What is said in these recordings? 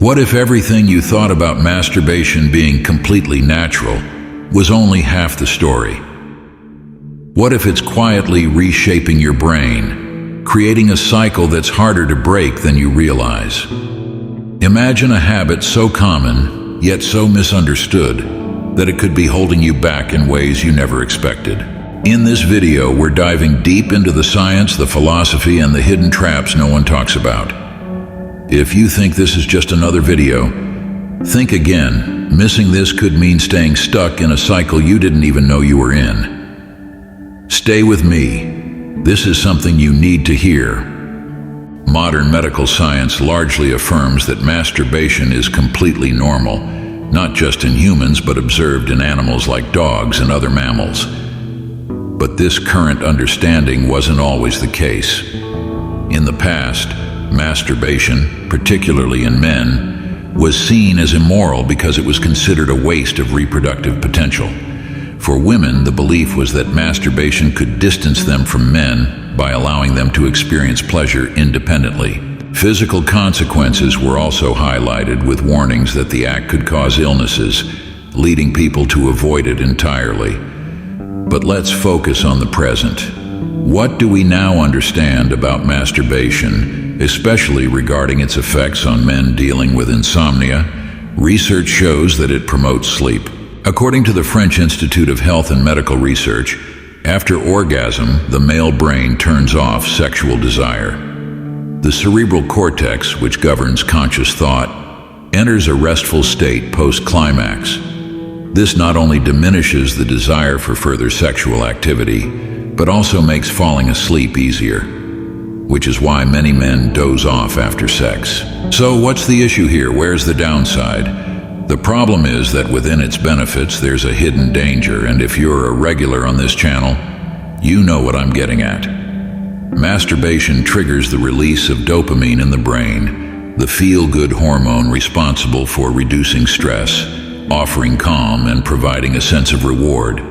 What if everything you thought about masturbation being completely natural was only half the story? What if it's quietly reshaping your brain, creating a cycle that's harder to break than you realize? Imagine a habit so common, yet so misunderstood, that it could be holding you back in ways you never expected. In this video, we're diving deep into the science, the philosophy, and the hidden traps no one talks about. If you think this is just another video, think again. Missing this could mean staying stuck in a cycle you didn't even know you were in. Stay with me. This is something you need to hear. Modern medical science largely affirms that masturbation is completely normal, not just in humans, but observed in animals like dogs and other mammals. But this current understanding wasn't always the case. In the past, masturbation, particularly in men, was seen as immoral because it was considered a waste of reproductive potential. For women, the belief was that masturbation could distance them from men by allowing them to experience pleasure independently. Physical consequences were also highlighted, with warnings that the act could cause illnesses, leading people to avoid it entirely. But let's focus on the present. What do we now understand about masturbation, especially regarding its effects on men dealing with insomnia? Research shows that it promotes sleep. According to the French Institute of Health and Medical Research, after orgasm, the male brain turns off sexual desire. The cerebral cortex, which governs conscious thought, enters a restful state post-climax. This not only diminishes the desire for further sexual activity, but also makes falling asleep easier, which is why many men doze off after sex. So what's the issue here? Where's the downside? The problem is that within its benefits, there's a hidden danger, and if you're a regular on this channel, you know what I'm getting at. Masturbation triggers the release of dopamine in the brain, the feel-good hormone responsible for reducing stress, offering calm, and providing a sense of reward.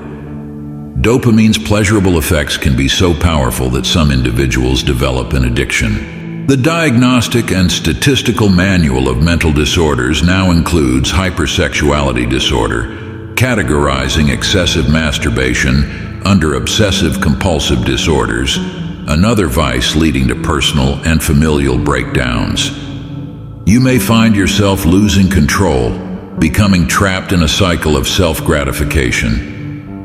Dopamine's pleasurable effects can be so powerful that some individuals develop an addiction. The Diagnostic and Statistical Manual of Mental Disorders now includes hypersexuality disorder, categorizing excessive masturbation under obsessive-compulsive disorders, another vice leading to personal and familial breakdowns. You may find yourself losing control, becoming trapped in a cycle of self-gratification,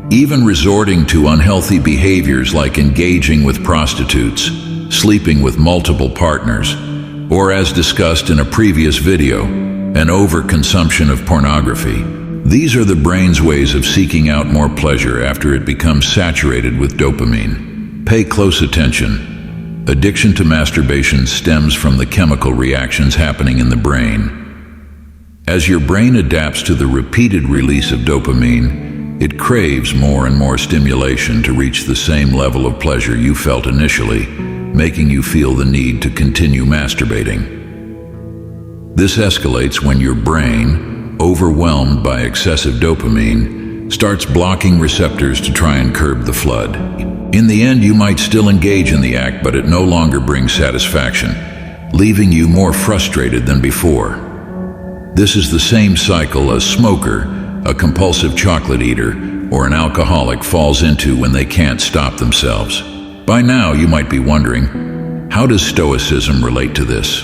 even resorting to unhealthy behaviors like engaging with prostitutes, sleeping with multiple partners, or, as discussed in a previous video, an overconsumption of pornography. These are the brain's ways of seeking out more pleasure after it becomes saturated with dopamine. Pay close attention. Addiction to masturbation stems from the chemical reactions happening in the brain. As your brain adapts to the repeated release of dopamine, it craves more and more stimulation to reach the same level of pleasure you felt initially, making you feel the need to continue masturbating. This escalates when your brain, overwhelmed by excessive dopamine, starts blocking receptors to try and curb the flood. In the end, you might still engage in the act, but it no longer brings satisfaction, leaving you more frustrated than before. This is the same cycle a smoker, a compulsive chocolate eater, or an alcoholic falls into when they can't stop themselves. By now, you might be wondering, how does Stoicism relate to this?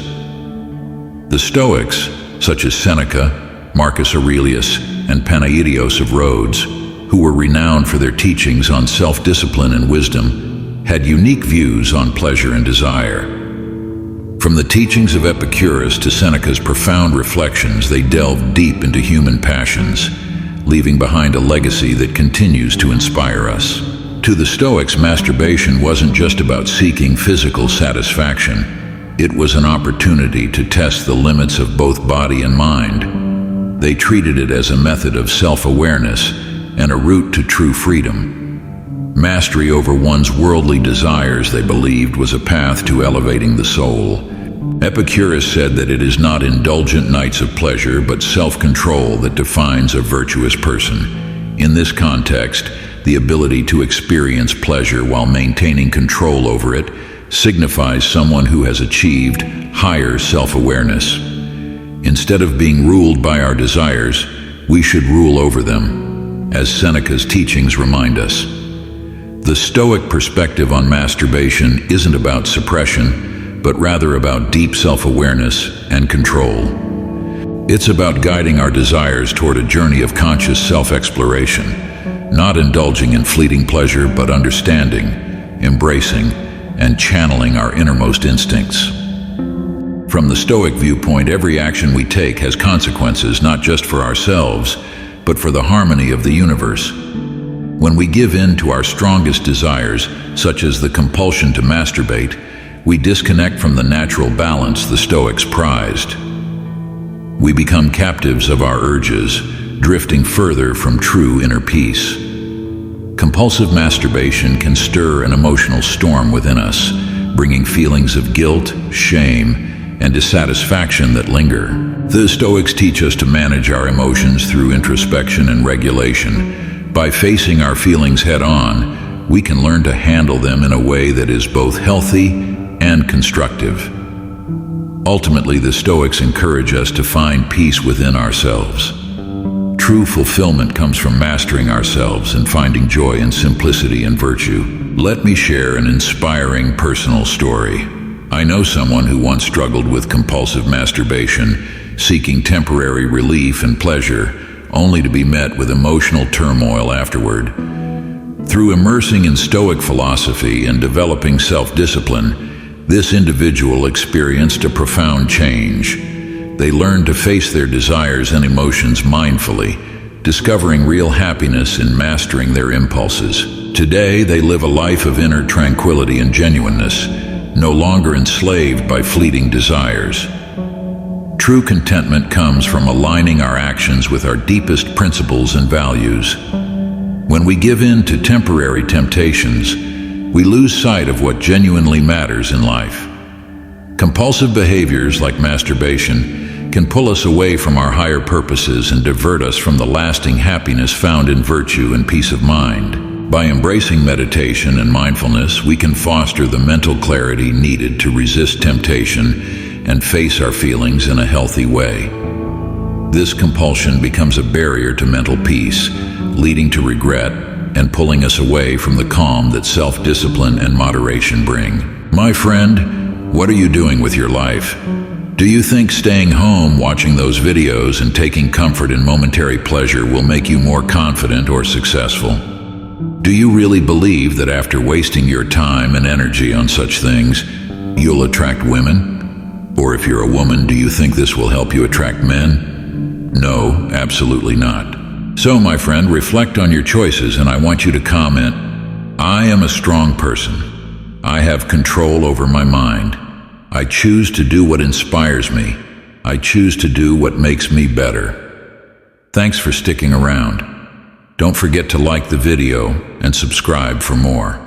The Stoics, such as Seneca, Marcus Aurelius, and Panaidios of Rhodes, who were renowned for their teachings on self-discipline and wisdom, had unique views on pleasure and desire. From the teachings of Epicurus to Seneca's profound reflections, they delved deep into human passions, leaving behind a legacy that continues to inspire us. To the Stoics, masturbation wasn't just about seeking physical satisfaction. It was an opportunity to test the limits of both body and mind. They treated it as a method of self-awareness and a route to true freedom. Mastery over one's worldly desires, they believed, was a path to elevating the soul. Epicurus said that it is not indulgent nights of pleasure, but self-control that defines a virtuous person. In this context, the ability to experience pleasure while maintaining control over it signifies someone who has achieved higher self-awareness. Instead of being ruled by our desires, we should rule over them, as Seneca's teachings remind us. The Stoic perspective on masturbation isn't about suppression, but rather about deep self-awareness and control. It's about guiding our desires toward a journey of conscious self-exploration, not indulging in fleeting pleasure, but understanding, embracing, and channeling our innermost instincts. From the Stoic viewpoint, every action we take has consequences not just for ourselves, but for the harmony of the universe. When we give in to our strongest desires, such as the compulsion to masturbate, we disconnect from the natural balance the Stoics prized. We become captives of our urges, drifting further from true inner peace. Compulsive masturbation can stir an emotional storm within us, bringing feelings of guilt, shame, and dissatisfaction that linger. The Stoics teach us to manage our emotions through introspection and regulation. By facing our feelings head-on, we can learn to handle them in a way that is both healthy and constructive. Ultimately, the Stoics encourage us to find peace within ourselves. True fulfillment comes from mastering ourselves and finding joy in simplicity and virtue. Let me share an inspiring personal story. I know someone who once struggled with compulsive masturbation, seeking temporary relief and pleasure, only to be met with emotional turmoil afterward. Through immersing in Stoic philosophy and developing self-discipline, this individual experienced a profound change. They learned to face their desires and emotions mindfully, discovering real happiness in mastering their impulses. Today, they live a life of inner tranquility and genuineness, no longer enslaved by fleeting desires. True contentment comes from aligning our actions with our deepest principles and values. When we give in to temporary temptations, we lose sight of what genuinely matters in life. Compulsive behaviors like masturbation can pull us away from our higher purposes and divert us from the lasting happiness found in virtue and peace of mind. By embracing meditation and mindfulness, we can foster the mental clarity needed to resist temptation and face our feelings in a healthy way. This compulsion becomes a barrier to mental peace, leading to regret and pulling us away from the calm that self-discipline and moderation bring. My friend, what are you doing with your life? Do you think staying home, watching those videos, and taking comfort in momentary pleasure will make you more confident or successful? Do you really believe that after wasting your time and energy on such things, you'll attract women? Or if you're a woman, do you think this will help you attract men? No, absolutely not. So, my friend, reflect on your choices, and I want you to comment, I am a strong person. I have control over my mind. I choose to do what inspires me. I choose to do what makes me better. Thanks for sticking around. Don't forget to like the video and subscribe for more.